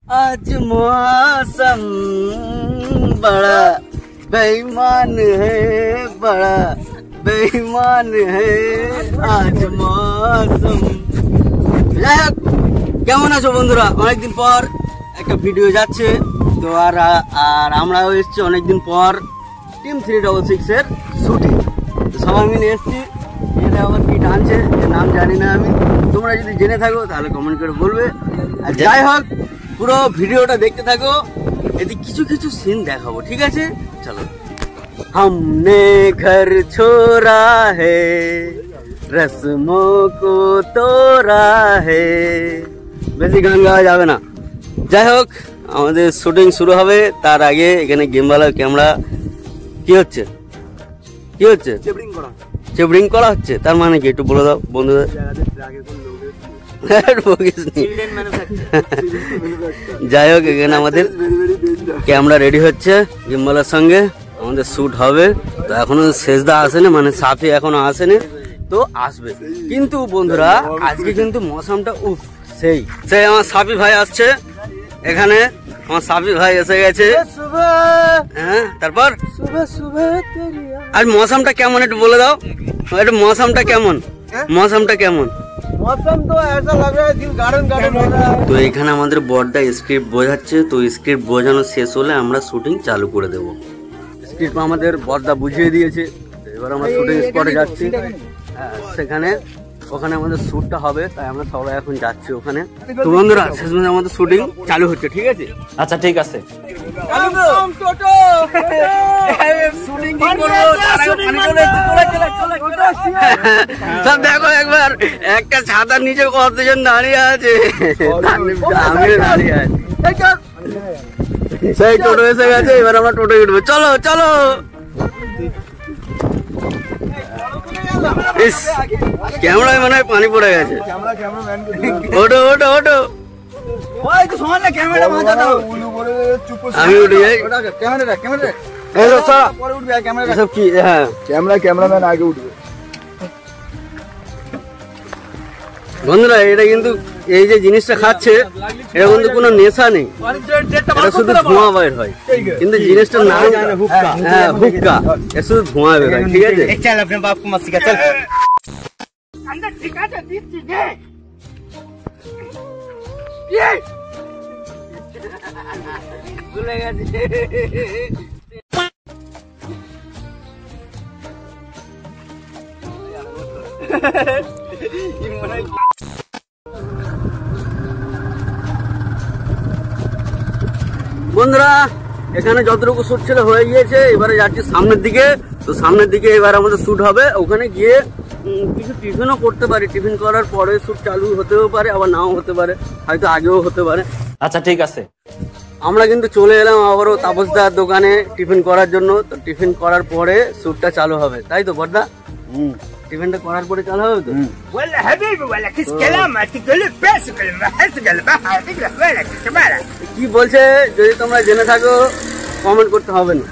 आज मौसम बड़ा बेईमान है, बड़ा बेईमान है आज मौसम। কেমন আছো বন্ধুরা? অনেকদিন পর একটা ভিডিও যাচ্ছে তো, আর আমরাও এসছি অনেকদিন পর টিম 366 এর শুটিং। তো সবাই মিলে এসছি। এটা আমার কি টানছে নাম জানি না আমি, তোমরা যদি জেনে থাকো তাহলে কমেন্ট করে বলবে। আর যাই হোক, পুরো ভিডিওটা দেখতে থাকো, এতে কিছু কিছু সিন দেখাবো, ঠিক আছে? চলো। हमने घर छोड़ा है, रस्मों को तोड़ा है। বেশি গান গাওয়া যাবে না। যাই হোক, আমাদের শুটিং শুরু হবে। তার আগে এখানে গেমওয়ালা ক্যামেরা কি হচ্ছে চেবরিং করা হচ্ছে। তার মানে কি একটু বলে দাও বন্ধুদের। যাই হোক, এখানে আমাদের ক্যামেরা রেডি হচ্ছে গেমওয়ালার সঙ্গে, আমাদের শুট হবে। তো এখনো শেষদা আসেনি, মানে সাফি এখনো আসেনি, তো আসবে। কিন্তু বন্ধুরা আজকে কিন্তু মৌসুমটা উফ, সেই আমার সাফি ভাই আসছে এখানে। আমার সাফি ভাই এসে গেছে। হ্যাঁ, তারপর আর মৌসুমটা কেমন একটু বলে দাও। একটু মৌসুমটা কেমন? মৌসুমটা কেমন? তো এখানে আমাদের বড়টা স্ক্রিপ্ট বোঝাচ্ছে। তো স্ক্রিপ্ট বোঝানো শেষ হলে আমরা শুটিং চালু করে দেবো। স্ক্রিপ্ট আমাদের বড়দা বুঝিয়ে দিয়েছে। এবার আমরা শুটিং স্পটে যাচ্ছি। সেখানে ওখানে আমাদের শুটটা হবে, তাই আমরা সবাই এখন যাচ্ছি ওখানে। তো বন্ধুরা শেষ পর্যন্ত আমাদের শুটিং চালু হচ্ছে, ঠিক আছে? আচ্ছা ঠিক আছে। সব দেখো একবার, একটা ছাতার নিচে কতজন দাঁড়িয়ে আছে, আমি দাঁড়িয়ে আছি। সেই টোটো এসে গেছে, এবার আমরা টোটো উঠবো। চলো চলো। ক্যামেরায় মনে হয় পানি পড়ে গেছে। ওটো ওটো ওটো, আমি উঠে যাই। ক্যামেরাম্যান আগে উঠবে। বন্ধুরা এটা কিন্তু এই যে জিনিসটা খাচ্ছে, এটা কিন্তু কোনো নেশা নেই, এটা শুধু ধোঁয়া বের হয়। কিন্তু জিনিসটার নাম হুক্কা। হ্যাঁ হুক্কা, এটা শুধু ধোঁয়া বের হয়, ঠিক আছে? চল আপনার বাপ কো মাসি কা চল। ভুলে গেছে। বন্ধুরা এখানে যতটুকু শুট ছিল হয়ে গিয়েছে, এবারে যাচ্ছি সামনের দিকে। তো সামনের দিকে এবার আমাদের শুট হবে। ওখানে গিয়ে কিছু টিফিনও করতে পারি, টিফিন করার পরে শুট চালু হতেও পারে, আবার নাও হতে পারে, হয়তো আগেও হতে পারে। আচ্ছা ঠিক আছে। আমরা কিন্তু চলে এলাম আবারও তাপসদার দোকানে টিফিন করার জন্য। তো টিফিন করার পরে শুটটা চালু হবে, তাই তো বড়দা? টিফিনটা করার পরে চালু হবে তো। কি বলছে যদি তোমরা জেনে থাকো কমেন্ট করতে হবে না।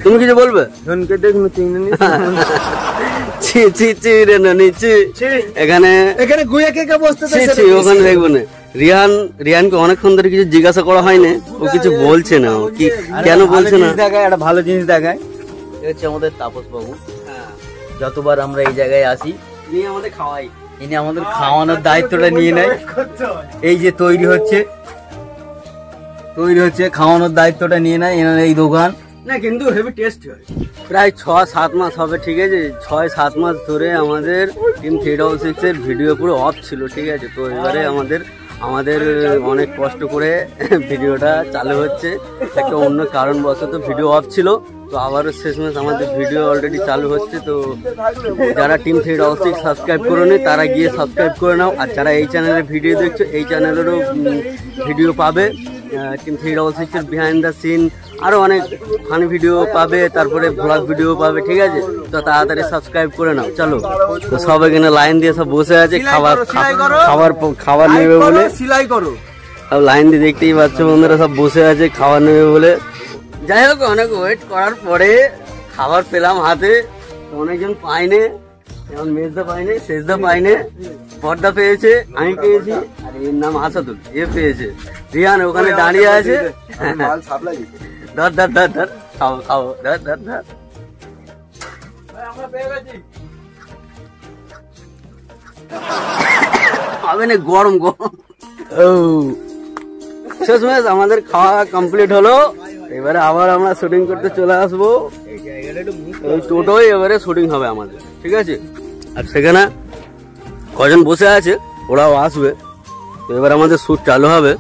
তুমি কিছু বলবে? এখানে ওখানে দেখবো না। রিয়ানকে অনেকক্ষণ ধরে কিছু জিজ্ঞাসা করা হয়নি, ও কিছু বলছে না। ও কি কেন বলছে না? একটা ভালো জিনিস দেখায়, হচ্ছে আমাদের তাপস বাবু। যতবার আমরা এই জায়গায় আসি ইনি আমাদের খাওয়াই, ইনি আমাদের খাওয়ানোর দায়িত্বটা নিয়ে নেয়। এই যে তৈরি হচ্ছে খাওয়ানোর দায়িত্বটা নিয়ে নেয় এনার এই দোকান। না কিন্তু হেভি টেস্ট হয়। প্রায় 6-7 মাস হবে, ঠিক আছে? 6-7 মাস ধরে আমাদের টিম 366 এর ভিডিও পুরো অফ ছিল, ঠিক আছে? তো এবারে আমাদের অনেক কষ্ট করে ভিডিওটা চালু হচ্ছে। একটা অন্য কারণবশত ভিডিও অফ ছিল, তো আবারও শেষমেশ আমাদের ভিডিও অলরেডি চালু হচ্ছে। তো যারা টিম 366 সাবস্ক্রাইব করেনি তারা গিয়ে সাবস্ক্রাইব করে নাও। আর যারা এই চ্যানেলে ভিডিও দেখছো, এই চ্যানেলেরও ভিডিও পাবে। টিম 366 এর বিহাইন্ড দ্য সিন আরো অনেক ফানি ভিডিও পাবে, তারপরে ব্লগ ভিডিও পাবে, ঠিক আছে? তো তাড়াতাড়ি সাবস্ক্রাইব করে নাও। চলো। তো সব এখানে লাইন দিয়ে সব বসে আছে খাবার নেবে বলে। সিলাই করো, সব লাইন দিয়ে দেখতেই পাচ্ছ বন্ধুরা, সব বসে আছে খাবার নেবে বলে। যাই হোক, অনেক ওয়েট করার পরে খাবার পেলাম হাতে। অনেকজন পাইনি, এখন মেজদা পাইনি, শেষদা পাইনি, পর্দা পেয়েছে, আমি পেয়েছি, আর এর নাম আসাদুল, এ পেয়েছে। রিয়ান ওখানে দাঁড়িয়ে আছে। ধর ধর ধর ধর, খাও খাও, ধর ধর ধর। হবে না, গরম গরম। ও শেষমেশ আমাদের খাওয়া কমপ্লিট হলো। এবারে আবার আমরা শুটিং করতে চলে আসবো। এই টোটোই এবারে শুটিং হবে আমাদের, ঠিক আছে? আর সেখানে কজন বসে আছে, ওরাও আসবে। তো এবার আমাদের শুট চালু হবে।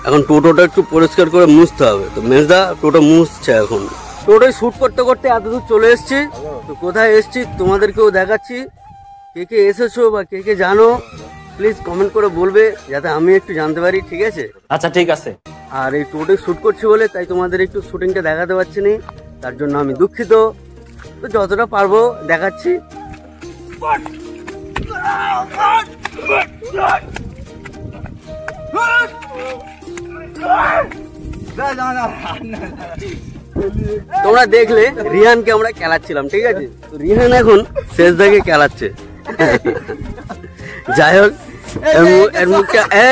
এখন টোটোটা একটু পরিষ্কার করে মুছতে হবে। তো মেজদা টোটো মুছছে এখন। টোটোয় শুট করতে করতে এতদূর চলে এসেছি। তো কোথায় এসেছি তোমাদেরকেও দেখাচ্ছি। কে কে এসেছো বা কে কে জানো প্লিজ কমেন্ট করে বলবে, যাতে আমি একটু জানতে পারি, ঠিক আছে? আচ্ছা ঠিক আছে। আর এই টোটোয় শুট করছি বলে তাই তোমাদের একটু শুটিংটা দেখাতে পারছি না, তার জন্য আমি দুঃখিত। তো যতটা পারবো দেখাচ্ছি। তোমরা দেখলে রিহানকে আমরা খেলাচ্ছিলাম, ঠিক আছে? তো রিহান এখন শেষদাকে খেলাচ্ছে। যাই হোক,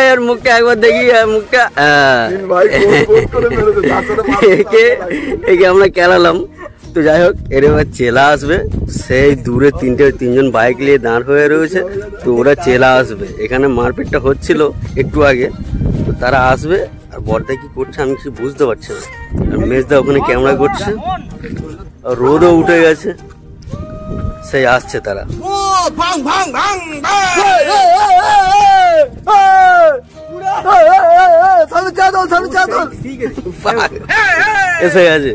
এর মুখটা একবার দেখি, মুখটা একে আমরা খেলালাম। তো যাই হোক, এর এবার চেলা আসবে। সেই দূরে তিনজন বাইক নিয়ে দাঁড় হয়ে রয়েছে। তো ওরা চেলা আসবে। এখানে মারপিটটা হচ্ছিল একটু আগে, তো তারা আসবে। আর বড়দা কি করছে আমি কিছু বুঝতে পারছি না। আর মেজদা ওখানে ক্যামেরা করছে, আর রোদও উঠে গেছে। সেই আসছে তারা। এসে গেছে।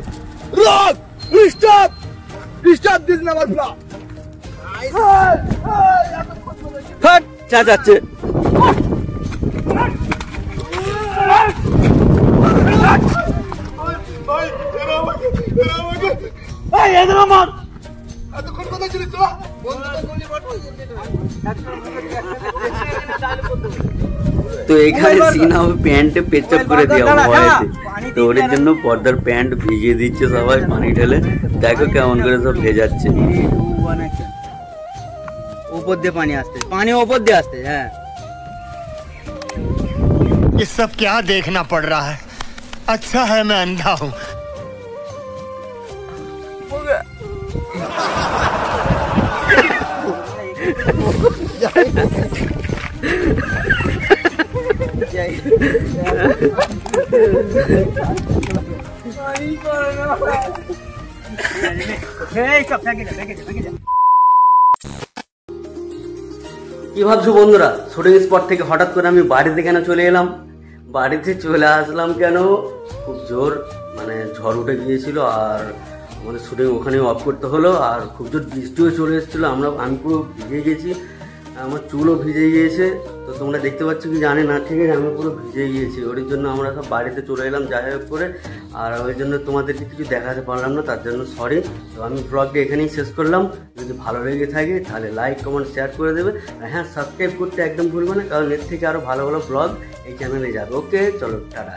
চাচাচ্ছে। তো এখানে সিন হবে প্যান্টে পেচাপ করে দেওয়া ভয়েতে। তো ওর জন্য পর্দার প্যান্ট ভিজিয়ে দিচ্ছে সবাই পানি ঢেলে। দেখো কেমন করে সব ভেজাচ্ছে। ऊपर दे पानी ऊपर दे आस्ते। हाँ, ये सब क्या देखना पड़ रहा है? अच्छा है मैं अंधा हूँ। কি ভাবছো বন্ধুরা, শুটিং স্পট থেকে হঠাৎ করে আমি বাড়িতে কেন চলে এলাম? বাড়িতে চলে আসলাম কেন, খুব জোর মানে ঝড় উঠে গিয়েছিল। আর আমাদের শুটিং ওখানেই অফ করতে হলো। আর খুব জোর বৃষ্টিও চলে এসেছিলো। আমি পুরো ভিজে গেছি, আমার চুলও ভিজে গিয়েছে। তো তোমরা দেখতে পাচ্ছ কি জানি না, ঠিক আছে? আমি পুরো ভিজে গিয়েছি। ওর জন্য আমরা সব বাড়িতে চলে এলাম যাই হোক করে। আর ওই জন্য তোমাদেরকে কিছু দেখাতে পারলাম না, তার জন্য সরি। তো আমি ব্লগটা এখানেই শেষ করলাম। যদি ভালো লেগে থাকে তাহলে লাইক কমেন্ট শেয়ার করে দেবে। আর হ্যাঁ, সাবস্ক্রাইব করতে একদম ভুলবে না, কারণ এর থেকে আরও ভালো ভালো ব্লগ এই চ্যানেলে যাবে। ওকে, চলো টাটা।